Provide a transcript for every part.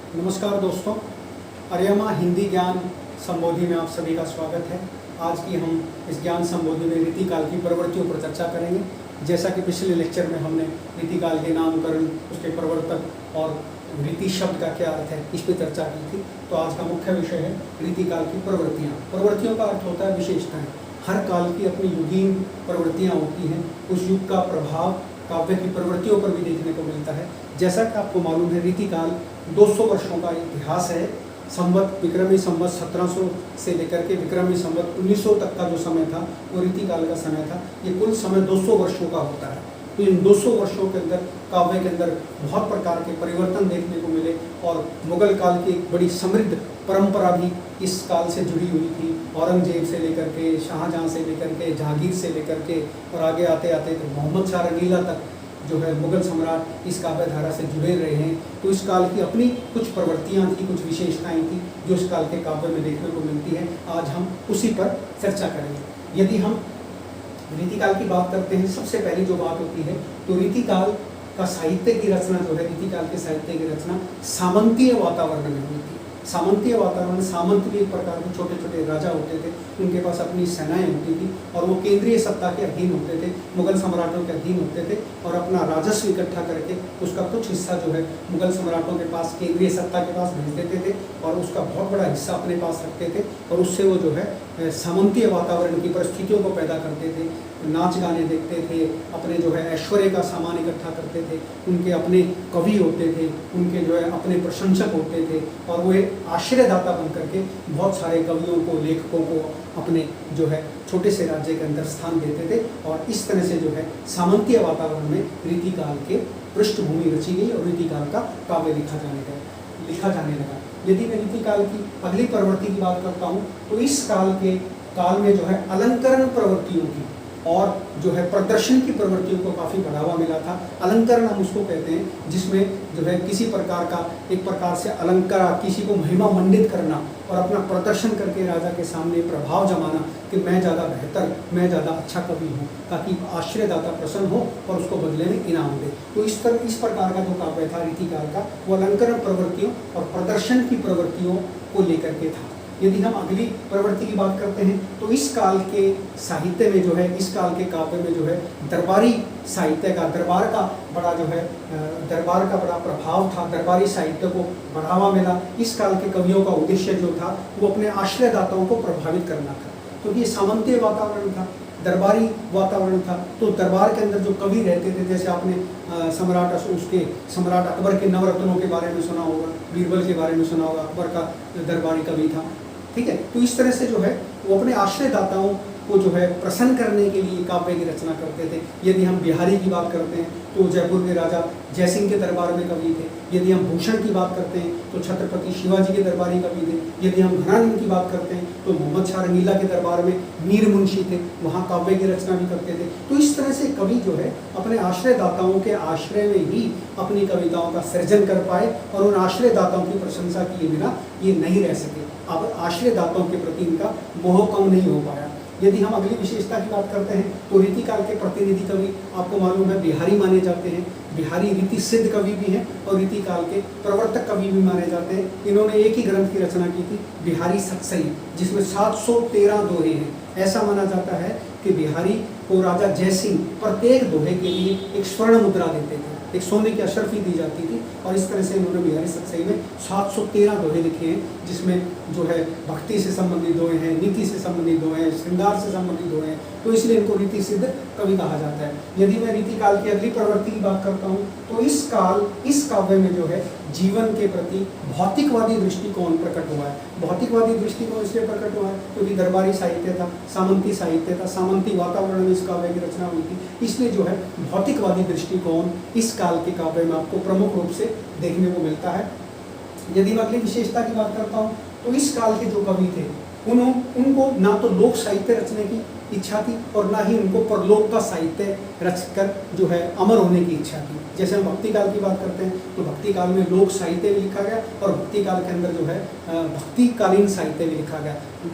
नमस्कार दोस्तों, आर्यमा हिंदी ज्ञान संबोधि में आप सभी का स्वागत है। आज की हम इस ज्ञान संबोधि में रीतिकाल की प्रवृत्तियों पर चर्चा करेंगे। जैसा कि पिछले लेक्चर में हमने रीतिकाल के नामकरण, उसके प्रवर्तक और रीति शब्द का क्या अर्थ है, इस पर चर्चा की थी। तो आज का मुख्य विषय है रीतिकाल की प्रवृत्तियाँ। प्रवृत्तियों का अर्थ होता है विशेषताएँ। हर काल की अपनी युगीन प्रवृत्तियाँ होती हैं। उस युग का प्रभाव काव्य की प्रवृत्तियों पर भी देखने को मिलता है। जैसा कि आपको मालूम है, रीतिकाल 200 वर्षों का इतिहास है। संवत विक्रमी संवत 1700 से लेकर के विक्रमी संवत 1900 तक का जो समय था वो रीतिकाल का समय था। ये कुल समय 200 वर्षों का होता है। तो इन 200 वर्षों के अंदर काव्य के अंदर बहुत प्रकार के परिवर्तन देखने को मिले और मुगल काल की एक बड़ी समृद्ध परंपरा भी इस काल से जुड़ी हुई थी। औरंगजेब से लेकर के, शाहजहाँ से लेकर के, जहांगीर से लेकर के और आगे आते आते तो मोहम्मद शाह रंगीला तक जो है मुगल सम्राट इस काव्य धारा से जुड़े रहे हैं। तो इस काल की अपनी कुछ प्रवृत्तियाँ थी, कुछ विशेषताएं थी जो इस काल के काव्य में देखने को मिलती है। आज हम उसी पर चर्चा करेंगे। यदि हम रीतिकाल की बात करते हैं, सबसे पहली जो बात होती है तो रीतिकाल का साहित्य की रचना जो है, रीतिकाल के साहित्य की रचना सामंतीय वातावरण में हुई थी। सामंतीय वातावरण, सामंत भी एक प्रकार के छोटे छोटे राजा होते थे, उनके पास अपनी सेनाएं होती थी और वो केंद्रीय सत्ता के अधीन होते थे, मुगल सम्राटों के अधीन होते थे और अपना राजस्व इकट्ठा करके उसका कुछ हिस्सा जो है मुगल सम्राटों के पास, केंद्रीय सत्ता के पास भेज देते थे और उसका बहुत बड़ा हिस्सा अपने पास रखते थे और उससे वो जो है सामंतीय वातावरण की परिस्थितियों को पैदा करते थे। नाच गाने देखते थे, अपने जो है ऐश्वर्य का सामान इकट्ठा करते थे, उनके अपने कवि होते थे, उनके जो है अपने प्रशंसक होते थे और वो एक आश्रयदाता बन करके बहुत सारे कवियों को, लेखकों को अपने जो है छोटे से राज्य के अंदर स्थान देते थे। और इस तरह से जो है सामंतीय वातावरण में रीतिकाल के पृष्ठभूमि रची गई और रीतिकाल का काव्य लिखा जाने लगा। यदि मैं रीतिकाल की अगली प्रवृत्ति की बात करता हूँ तो इस काल में जो है अलंकरण प्रवृत्तियों की और जो है प्रदर्शन की प्रवृत्तियों को काफ़ी बढ़ावा मिला था। अलंकरण हम उसको कहते हैं जिसमें जो है किसी प्रकार का, एक प्रकार से अलंकार, किसी को महिमा मंडित करना और अपना प्रदर्शन करके राजा के सामने प्रभाव जमाना कि मैं ज़्यादा बेहतर, मैं ज़्यादा अच्छा कवि हूँ, ताकि आश्रयदाता प्रसन्न हो और उसको बदले में इनाम दे। तो इस प्रकार का जो काव्य था रीतिकाल का, वो अलंकरण प्रवृत्तियों और प्रदर्शन की प्रवृत्तियों को लेकर के था। यदि हम अगली प्रवृत्ति की बात करते हैं तो इस काल के साहित्य में जो है, इस काल के काव्य में जो है दरबारी साहित्य का, दरबार का बड़ा प्रभाव था। दरबारी साहित्य को बढ़ावा मिला। इस काल के कवियों का उद्देश्य जो था वो अपने आश्रयदाताओं को प्रभावित करना था, क्योंकि तो सामंतीय वातावरण था, दरबारी वातावरण था। तो दरबार के अंदर जो कवि रहते थे, जैसे आपने सम्राट अकबर के नवरत्नों के बारे में सुना होगा, बीरबल के बारे में सुना होगा, अकबर का दरबारी कवि था। ठीक है, तो इस तरह से जो है वो अपने आश्रयदाताओं को जो है प्रसन्न करने के लिए काव्य की रचना करते थे। यदि हम बिहारी की बात करते हैं तो जयपुर के राजा जयसिंह के दरबार में कवि थे। यदि हम भूषण की बात करते हैं तो छत्रपति शिवाजी के दरबारी कवि थे। यदि हम घनानंद की बात करते हैं तो मोहम्मद शाह रंगीला के दरबार में मीर मुंशी थे, वहाँ काव्य की रचना भी करते थे। तो इस तरह से कवि जो है अपने आश्रयदाताओं के आश्रय में ही अपनी कविताओं का सृजन कर पाए और उन आश्रयदाताओं की प्रशंसा किए बिना ये नहीं रह सके। अब आश्रयदाताओं के प्रति इनका मोह कम नहीं हो पाया। यदि हम अगली विशेषता की बात करते हैं तो रीतिकाल के प्रतिनिधि कवि आपको मालूम है बिहारी माने जाते हैं। बिहारी रीति सिद्ध कवि भी हैं और रीतिकाल के प्रवर्तक कवि भी माने जाते हैं। इन्होंने एक ही ग्रंथ की रचना की थी, बिहारी सतसई, जिसमें 713 दोहे हैं। ऐसा माना जाता है कि बिहारी को राजा जयसिंह प्रत्येक दोहे के लिए एक स्वर्ण मुद्रा देते थे, एक सोने की अशर्फी दी जाती थी। और इस तरह से इन्होंने बिहारी सतसई में 713 दोहे लिखे हैं, जिसमें जो है भक्ति से संबंधित दोहे हैं, नीति से संबंधित दोहे हैं, श्रृंगार से संबंधित दोहे हैं। तो इसलिए इनको रीति सिद्ध कवि कहा जाता है। यदि मैं रीतिकाल की अगली प्रवृत्ति की बात करता हूँ तो इस काव्य में जो है जीवन के प्रति भौतिकवादी दृष्टिकोण प्रकट हुआ है। भौतिकवादी दृष्टिकोण इसलिए प्रकट हुआ है क्योंकि दरबारी साहित्य था, सामंती साहित्य था, सामंती वातावरण में इस काव्य की रचना हुई थी। इसलिए जो है भौतिकवादी दृष्टिकोण इस काल के काव्य में आपको प्रमुख रूप से देखने को मिलता है। यदि मैं अगली विशेषता की बात करता हूँ तो इस काल के जो कवि थे उनको ना तो लोक साहित्य रचने की इच्छा थी और ना ही उनको परलोक का साहित्य रचकर जो है अमर होने की इच्छा थी। जैसे हम भक्ति काल की बात करते हैं तो भक्ति काल में लोक साहित्य भी लिखा गया और भक्ति काल के अंदर जो है भक्तिकालीन साहित्य भी लिखा गया,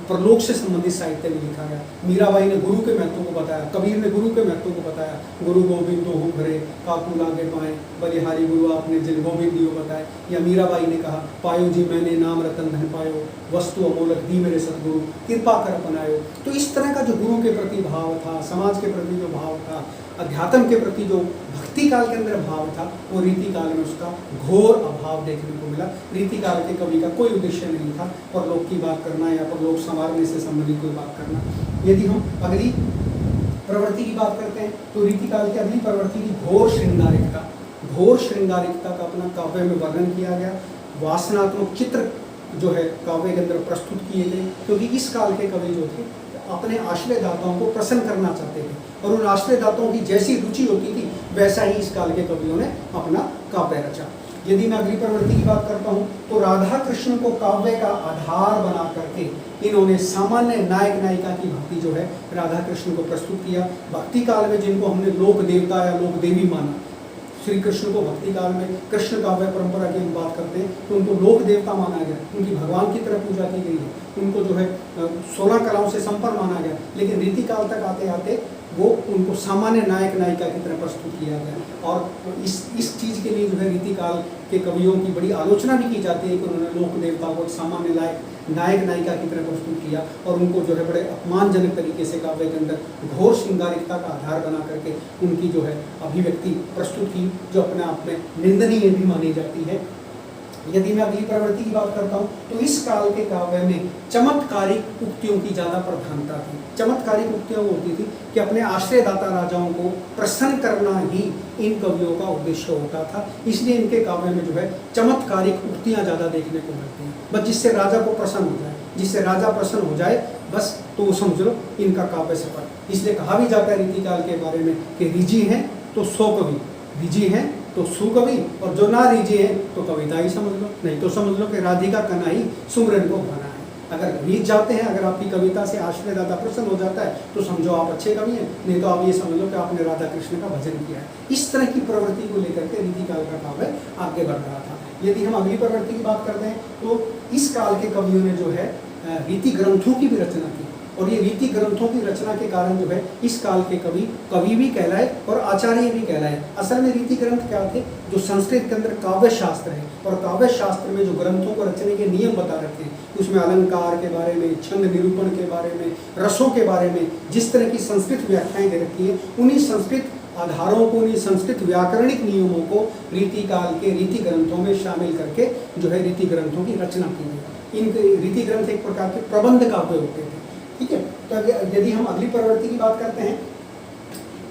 परलोक से संबंधित साहित्य भी लिखा गया। मीराबाई ने गुरु के महत्व को बताया, कबीर ने गुरु के महत्व को बताया, गुरु गोविंद दो हूँ घरे काकू लागे पाए, बलिहारी गुरु आपने जिन गोविंद दियो बताए। या मीराबाई ने कहा पायो जी मैंने नाम रतन धन पायो, वस्तु अमोलक दी मेरे सदगुरु कृपा कर अपनायो। तो इस तरह का जो गुरु के प्रति भाव था, समाज के प्रति जो भाव था, अध्यात्म के प्रति जो भक्ति काल के अंदर भाव था, वो रीति काल में उसका घोर अभाव देखने को मिला। रीति काल के कवि का कोई उद्देश्य नहीं था परलोक की बात करना या परलोक संवारने से संबंधित कोई बात करना। यदि हम अगली प्रवृत्ति की बात करते हैं तो रीति काल की अगली प्रवृत्ति की घोर श्रृंगारिकता का अपना काव्य में वर्णन किया गया। वासनात्मक चित्र जो है काव्य के अंदर प्रस्तुत किए गए, क्योंकि इस काल के कवि जो थे अपने आश्रयदाताओं को प्रसन्न करना चाहते थे और उन आश्रयदाताओं की जैसी रुचि होती थी वैसा ही इस काल के कवियों ने अपना काव्य रचा। यदि मैं अगली प्रवृत्ति की बात करता हूँ तो राधा कृष्ण को काव्य का आधार बना करके इन्होंने सामान्य नायक नायिका की भक्ति जो है राधा कृष्ण को प्रस्तुत किया। भक्ति काल में जिनको हमने लोक देवता या लोक देवी माना, श्री कृष्ण को भक्ति काल में कृष्ण काव्य परंपरा की हम बात करते हैं तो उनको लोक देवता माना गया, उनकी भगवान की तरह पूजा की गई है, उनको जो है 16 कलाओं से संपन्न माना गया। लेकिन रीति काल तक आते आते वो उनको सामान्य नायक नायिका की तरह प्रस्तुत किया गया और इस चीज़ के लिए जो है रीति काल के कवियों की बड़ी आलोचना भी की जाती है कि उन्होंने लोक देवता को सामान्य नायक नायिका की तरह प्रस्तुत किया और उनको जो है बड़े अपमानजनक तरीके से काव्य के अंदर घोर श्रृंगारिकता का आधार बना करके उनकी जो है अभिव्यक्ति प्रस्तुत की, जो अपने आप में निंदनीय भी मानी जाती है। यदि मैं अगली प्रवृत्ति की बात करता हूँ तो इस काल के काव्य में चमत्कारिक उक्तियों की ज़्यादा प्रधानता थी। चमत्कारिक उक्तियाँ होती थी कि अपने आश्रयदाता राजाओं को प्रसन्न करना ही इन कवियों का उद्देश्य होता था, इसलिए इनके काव्य में जो है चमत्कारिक उक्तियाँ ज़्यादा देखने को मिलती हैं, बस जिससे राजा को प्रसन्न हो जाए, जिससे राजा प्रसन्न हो जाए बस तो समझ लो इनका काव्य सफल। इसलिए कहा भी जाता है रीति काल के बारे में कि रीझी हैं तो सौ कवि, रीझी हैं तो सुकवि और जो ना रीझी है तो कविता ही समझ लो, नहीं तो समझ लो कि राधिका कन्हई सुमरन को भाना है। अगर रीझ जाते हैं, अगर आपकी कविता से आश्रयदाता प्रसन्न हो जाता है तो समझो आप अच्छे कवि हैं, नहीं तो आप ये समझ लो कि आपने राधा कृष्ण का भजन किया है। इस तरह की प्रवृत्ति को लेकर के रीति काल का काव्य आगे बढ़ रहा था। यदि हम अगली प्रवृत्ति की बात करते हैं तो इस काल के कवियों ने जो है रीति ग्रंथों की भी रचना की और ये रीति ग्रंथों की रचना के कारण जो है इस काल के कवि भी कहलाए और आचार्य भी कहलाए। असल में रीति ग्रंथ क्या थे? जो संस्कृत के अंदर काव्य शास्त्र है और काव्य शास्त्र में जो ग्रंथों को रचने के नियम बता रखे हैं, उसमें अलंकार के बारे में, छंद निरूपण के बारे में, रसों के बारे में जिस तरह की संस्कृत व्याख्याएं दे रखी है, उन्हीं संस्कृत आधारों को, उन्हीं संस्कृत व्याकरणिक नियमों को रीति काल के रीति ग्रंथों में शामिल करके जो है रीति ग्रंथों की रचना की गई। इन रीति ग्रंथ एक प्रकार के प्रबंध काव्य होते थे। ठीक है, तो यदि हम अगली प्रवृत्ति की बात करते हैं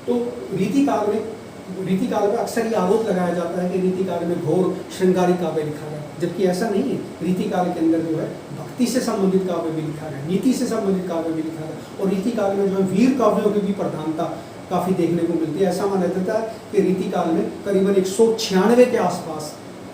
तो रीति काल में अक्सर ये आरोप लगाया जाता है कि रीति काल में घोर श्रृंगारिक काव्य लिखा गया, जबकि ऐसा नहीं है। रीति काल के अंदर जो है भक्ति से संबंधित काव्य भी लिखा गया, नीति से संबंधित काव्य भी लिखा गया और रीति काल में जो है वीर काव्यों की भी प्रधानता काफ़ी देखने को मिलती है। ऐसा माना जाता है कि रीति काल में करीबन 196 के आसपास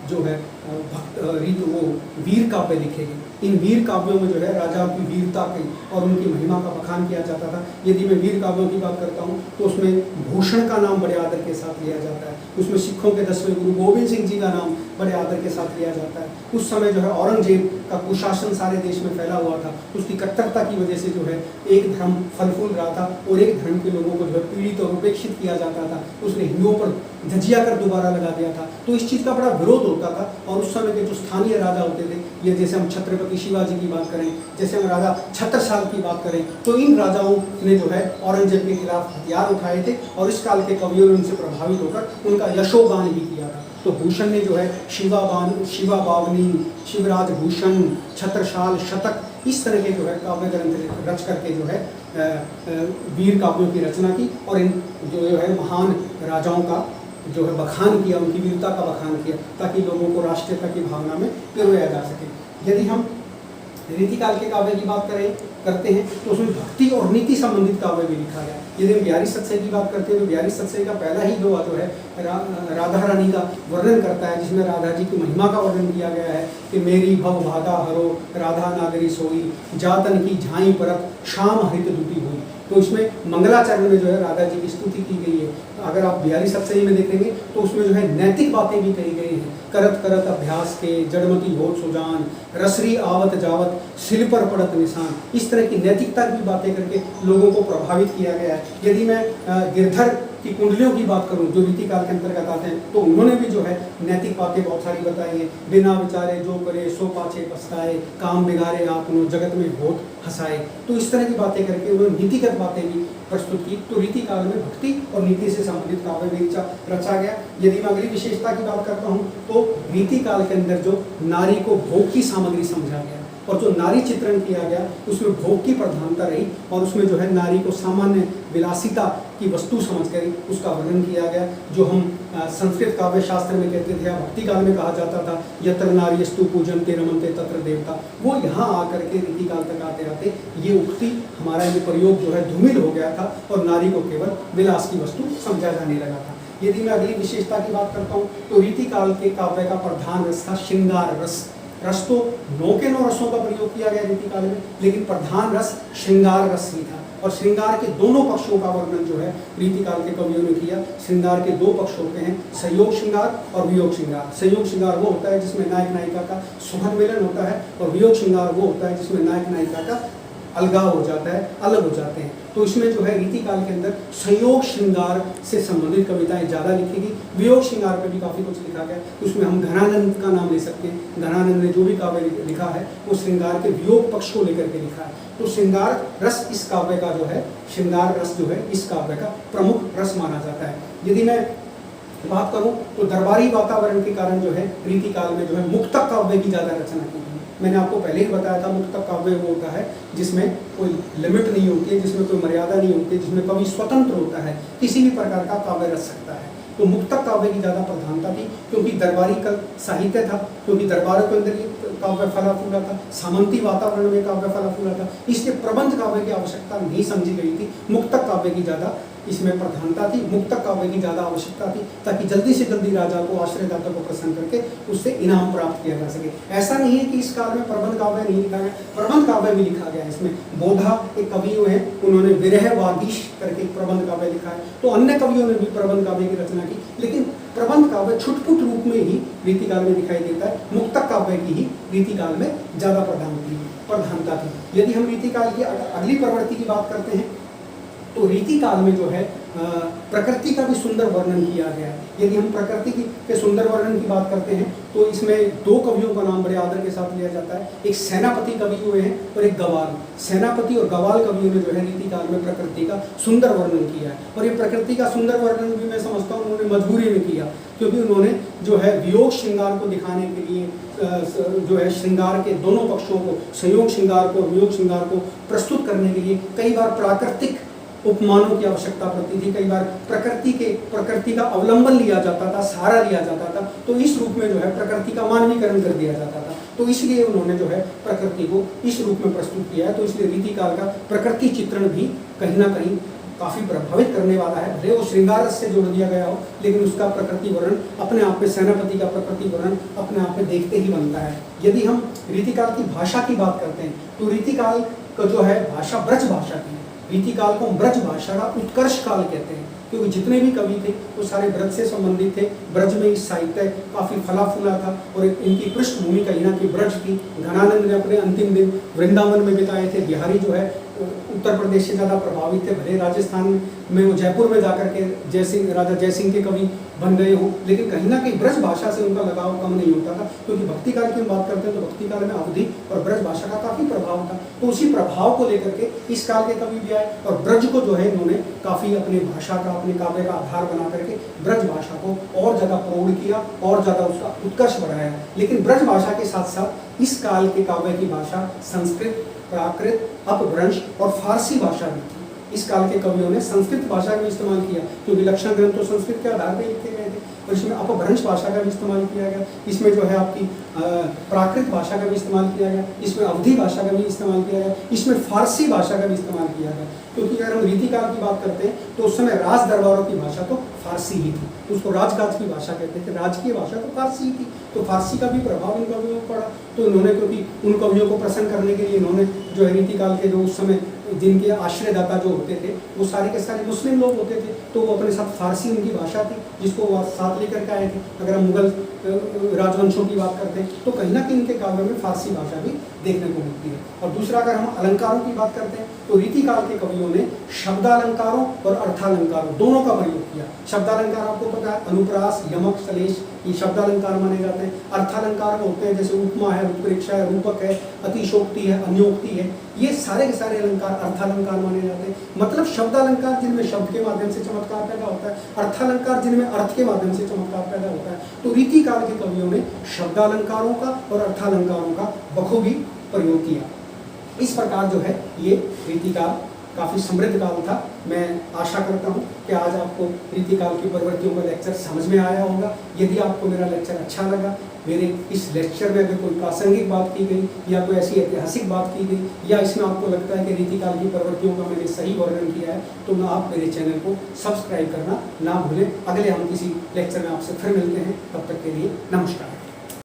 जो है वो वीर काव्य लिखे गए। इन वीर काव्यों में जो है राजा की वीरता की और उनकी महिमा का बखान किया जाता था। यदि मैं वीर काव्यों की बात करता हूँ तो उसमें भूषण का नाम बड़े आदर के साथ लिया जाता है, उसमें सिखों के 10वें गुरु गोविंद सिंह जी का नाम बड़े आदर के साथ लिया जाता है। उस समय जो है औरंगजेब का कुशासन सारे देश में फैला हुआ था, उसकी कट्टरता की वजह से जो है एक धर्म फल फूल रहा था और एक धर्म के लोगों को जो है पीड़ित और उपेक्षित किया जाता था। उसने हिंदुओं पर धजिया कर दोबारा लगा दिया था, तो इस चीज़ का बड़ा विरोध होता था। और उस समय के जो स्थानीय राजा होते थे, ये जैसे हम छत्रपति शिवाजी की बात करें, जैसे हम राजा छत्रसाल की बात करें, तो इन राजाओं ने जो है औरंगजेब के खिलाफ हथियार उठाए थे और इस काल के कवियों ने उनसे प्रभावित होकर उनका यशोगान भी किया था। तो भूषण ने जो है शिवा बावनी, शिवराज भूषण, छत्रसाल शतक, इस तरह के जो है काव्य ग्रंथ रच करके जो है वीर काव्यों की रचना की और इन जो है महान राजाओं का जो है बखान किया, उनकी वीरता का बखान किया, ताकि लोगों को राष्ट्रीयता की भावना में पिरोया जा सके। यदि हम रीति काल के काव्य की बात करते हैं तो उसमें भक्ति और नीति संबंधित काव्य भी लिखा गया। यदि हम बिहारी सत्सई की बात करते हैं तो बिहारी सत्सई का पहला ही दोहा जो है राधा रानी का वर्णन करता है, जिसमें राधा जी की महिमा का वर्णन किया गया है कि मेरी भव भागा हरो राधा नागरी सोई, जातन की झाई परत शाम हरित दुटी हुई। तो इसमें मंगलाचरण में जो है राधा जी की स्तुति की गई है। अगर आप बिहारी सप्तशती में देखेंगे तो उसमें जो है नैतिक बातें भी कही गई हैं। करत करत अभ्यास के जड़मती होत सुजान, रसरी आवत जावत शिल पर पड़त निशान, इस तरह की नैतिकता की बातें करके लोगों को प्रभावित किया गया है। यदि मैं गिरधर की कुंडलियों की बात करूं जो रीतिकाल के अंतर्गत आते हैं, तो उन्होंने भी जो है नैतिक बातें बहुत सारी बताई हैं। बिना विचारे जो करे सो पाछे पछताए, काम बिगाड़े आपनो जगत में होत हंसाए। तो इस तरह की बातें करके उन्होंने नीतिगत बातें भी प्रस्तुत की। तो रीतिकाल में भक्ति और नीति से संबंधित काव्य भी रचा गया। यदि मैं अगली विशेषता की बात करता हूँ तो रीतिकाल के अंदर जो नारी को भोग की सामग्री समझा गया और जो नारी चित्रण किया गया उसमें भोग की प्रधानता रही और उसमें जो है नारी को सामान्य विलासिता की वस्तु समझकर उसका वर्णन किया गया। जो हम संस्कृत काव्य शास्त्र में कहते थे या भक्ति काल में कहा जाता था यत्र नार्यस्तु पूजन्ते रमन्ते तत्र देवता, वो यहाँ आकर के रीतिकाल तक आते आते ये उक्ति हमारा ये प्रयोग जो है धूमिल हो गया था और नारी को केवल विलास की वस्तु समझा जाने लगा था। यदि मैं अगली विशेषता की बात करता हूँ तो रीतिकाल के काव्य का प्रधान रस था श्रृंगार रस। रस तो 9 के 9 रसों का प्रयोग किया गया रीतिकाल में, लेकिन प्रधान रस श्रृंगार रस ही था और श्रृंगार के दोनों पक्षों का वर्णन जो है रीतिकाल के कवियों ने किया। श्रृंगार के 2 पक्ष होते हैं, संयोग श्रृंगार और वियोग श्रृंगार। संयोग श्रृंगार वो होता है जिसमें नायक नायिका का सुखद मिलन होता है और वियोग श्रृंगार वो होता है जिसमें नायक नायिका का अलगाव हो जाता है, अलग हो जाते हैं। तो इसमें जो है रीतिकाल के अंदर संयोग श्रृंगार से संबंधित कविताएं ज़्यादा लिखी गई। वियोग श्रृंगार पर भी काफ़ी कुछ लिखा गया। उसमें हम घनानंद का नाम ले सकते हैं। घनानंद ने जो भी काव्य लिखा है वो श्रृंगार के वियोग पक्ष को लेकर के लिखा है। तो श्रृंगार रस इस काव्य का जो है, श्रृंगार रस जो है इस काव्य का प्रमुख रस माना जाता है। यदि मैं बात करूं तो दरबारी वातावरण के कारण जो है रीतिकाल में जो है मुक्तक काव्य की ज़्यादा रचना की गई। मैंने आपको पहले ही बताया था मुक्तक काव्य वो होता है जिसमें कोई लिमिट नहीं होती है, जिसमें कोई मर्यादा नहीं होती है, जिसमें कवि स्वतंत्र होता है, किसी भी प्रकार का काव्य रच सकता है। तो मुक्तक काव्य की ज़्यादा प्रधानता थी क्योंकि दरबारी का साहित्य था, क्योंकि दरबारों के अंदर ये काव्य फला फूला था, सामंती वातावरण में काव्य फला फूला था, इसलिए प्रबंध काव्य की आवश्यकता नहीं समझी गई थी। मुक्तक काव्य की ज़्यादा इसमें प्रधानता थी, मुक्तक काव्य की ज़्यादा आवश्यकता थी ताकि जल्दी से जल्दी राजा को, आश्रयदाता को प्रसन्न करके उससे इनाम प्राप्त किया जा सके। ऐसा नहीं है कि इस काल में प्रबंध काव्य नहीं लिखा गया, प्रबंध काव्य भी लिखा गया है। इसमें बोधा एक कवि हुए हैं, उन्होंने विरह वागीश करके एक प्रबंध काव्य लिखा है। तो अन्य कवियों ने भी प्रबंध काव्य की रचना की, लेकिन प्रबंध काव्य छुटपुट रूप में ही रीतिकाल में दिखाई देता है। मुक्तक काव्य की ही रीतिकाल में ज़्यादा प्रधानता थी। यदि हम रीतिकाल की अगली प्रवृत्ति की बात करते हैं तो रीतिकाल में जो है प्रकृति का भी सुंदर वर्णन किया गया है। यदि हम प्रकृति के सुंदर वर्णन की बात करते हैं तो इसमें 2 कवियों का नाम बड़े आदर के साथ लिया जाता है। एक सेनापति कवि हुए हैं और एक गवाल। सेनापति और गवाल कवियों ने जो है रीतिकाल में प्रकृति का सुंदर वर्णन किया है और ये प्रकृति का सुंदर वर्णन भी मैं समझता हूँ उन्होंने मजबूरी में किया, क्योंकि उन्होंने जो है वियोग श्रृंगार को दिखाने के लिए जो है श्रृंगार के दोनों पक्षों को, संयोग श्रृंगार को, वियोग श्रृंगार को प्रस्तुत करने के लिए कई बार प्राकृतिक उपमानों की आवश्यकता पड़ती थी, कई बार प्रकृति का अवलंबन लिया जाता था, सहारा लिया जाता था। तो इस रूप में जो है प्रकृति का मानवीकरण कर दिया जाता था। तो इसलिए उन्होंने जो है प्रकृति को इस रूप में प्रस्तुत किया है। तो इसलिए रीतिकाल का प्रकृति चित्रण भी कहीं ना कहीं काफ़ी प्रभावित करने वाला है। भले वो श्रृंगार रस से जोड़ दिया गया हो, लेकिन उसका प्रकृति वर्णन अपने आप में, सेनापति का प्रकृति वर्णन अपने आप में देखते ही बनता है। यदि हम रीतिकाल की भाषा की बात करते हैं तो रीतिकाल का जो है भाषा ब्रज भाषा की। रीतिकाल को ब्रज भाषा का उत्कर्ष काल कहते हैं, क्योंकि जितने भी कवि थे वो सारे ब्रज से संबंधित थे। ब्रज में इस साहित्य काफ़ी फला फूला था और इनकी पृष्ठभूमि कहीं ना कहीं ब्रज थी। घनानंद ने अपने अंतिम दिन वृंदावन में बिताए थे। बिहारी जो है उत्तर प्रदेश से ज़्यादा प्रभावित थे, भले राजस्थान में वो जयपुर में जाकर के राजा जयसिंह के कवि बन गए हों, लेकिन कहीं ना कहीं ब्रज भाषा से उनका लगाव कम नहीं होता था। क्योंकि भक्ति काल की हम बात करते हैं तो भक्ति काल में अवधि और ब्रज भाषा का काफ़ी प्रभाव था। तो उसी प्रभाव को लेकर के इस काल के कवि भी आए और ब्रज को जो है इन्होंने काफ़ी अपनी भाषा का, अपने काव्य का आधार बना करके ब्रज भाषा को और ज़्यादा प्रौढ़ किया और ज़्यादा उसका उत्कर्ष बढ़ाया। लेकिन ब्रज भाषा के साथ साथ इस काल के काव्य की भाषा संस्कृत, प्राकृत, अपभ्रंश और फारसी भाषा भी थी। इस काल के कवियों ने संस्कृत भाषा का भी इस्तेमाल किया, क्योंकि लक्षण ग्रंथ तो संस्कृत के आधार पर लिखे गए थे। और इसमें अपभ्रंश भाषा का भी इस्तेमाल किया गया। इसमें जो है आपकी प्राकृत भाषा का भी इस्तेमाल किया गया, इसमें अवधी भाषा का भी इस्तेमाल किया गया, इसमें फारसी भाषा का भी इस्तेमाल किया गया। क्योंकि अगर हम रीतिकाल की बात करते हैं तो उस समय राज दरबारों की भाषा तो फारसी ही थी, उसको राजकाज की भाषा कहते थे। राजकीय भाषा तो फारसी ही थी, तो फारसी का भी प्रभाव इन कवियों पर पड़ा। तो इन्होंने, क्योंकि उन कवियों को प्रसन्न करने के लिए इन्होंने जो है रीतिकाल के जो उस समय जिनके आश्रयदाता जो होते थे वो सारे के सारे मुस्लिम लोग होते थे, तो वो अपने साथ फारसी उनकी भाषा थी जिसको वो साथ लेकर के आए थे। अगर हम मुगल राजवंशों की बात करते हैं तो कहीं ना कहीं इनके काव्यों में फारसी भाषा भी देखने को मिलती है। और दूसरा, अगर हम अलंकारों की बात करते हैं तो रीतिकाल के कवियों ने शब्दालंकारों और अर्थालंकारों दोनों का प्रयोग किया। शब्दालंकार आपको पता है, अनुप्रास, यमक, श्लेष, ये शब्दालंकार माने जाते हैं। अर्थालंकार में होते हैं जैसे उपमा है, उत्प्रेक्षा है, रूपक है, अतिशोक्ति है, अन्योक्ति है, ये सारे के सारे अलंकार अर्थालंकार माने जाते हैं। मतलब शब्दालंकार जिनमें शब्द के माध्यम से चमत्कार पैदा होता है, अर्थालंकार जिनमें अर्थ के माध्यम से चमत्कार पैदा होता है। तो रीतिकाल के कवियों ने शब्दालंकारों का और अर्थालंकारों का बखूबी प्रयोग किया। इस प्रकार जो है ये रीतिकाल काफ़ी समृद्ध काल था। मैं आशा करता हूँ कि आज आपको रीतिकाल की प्रवृत्तियों का लेक्चर समझ में आया होगा। यदि आपको मेरा लेक्चर अच्छा लगा, मेरे इस लेक्चर में अगर कोई प्रासंगिक बात की गई या कोई ऐसी ऐतिहासिक बात की गई या इसमें आपको लगता है कि रीतिकाल की प्रवृत्तियों का मैंने सही वर्णन किया है, तो आप मेरे चैनल को सब्सक्राइब करना ना भूलें। अगले हम किसी लेक्चर में आपसे फिर मिलते हैं, तब तक के लिए नमस्कार।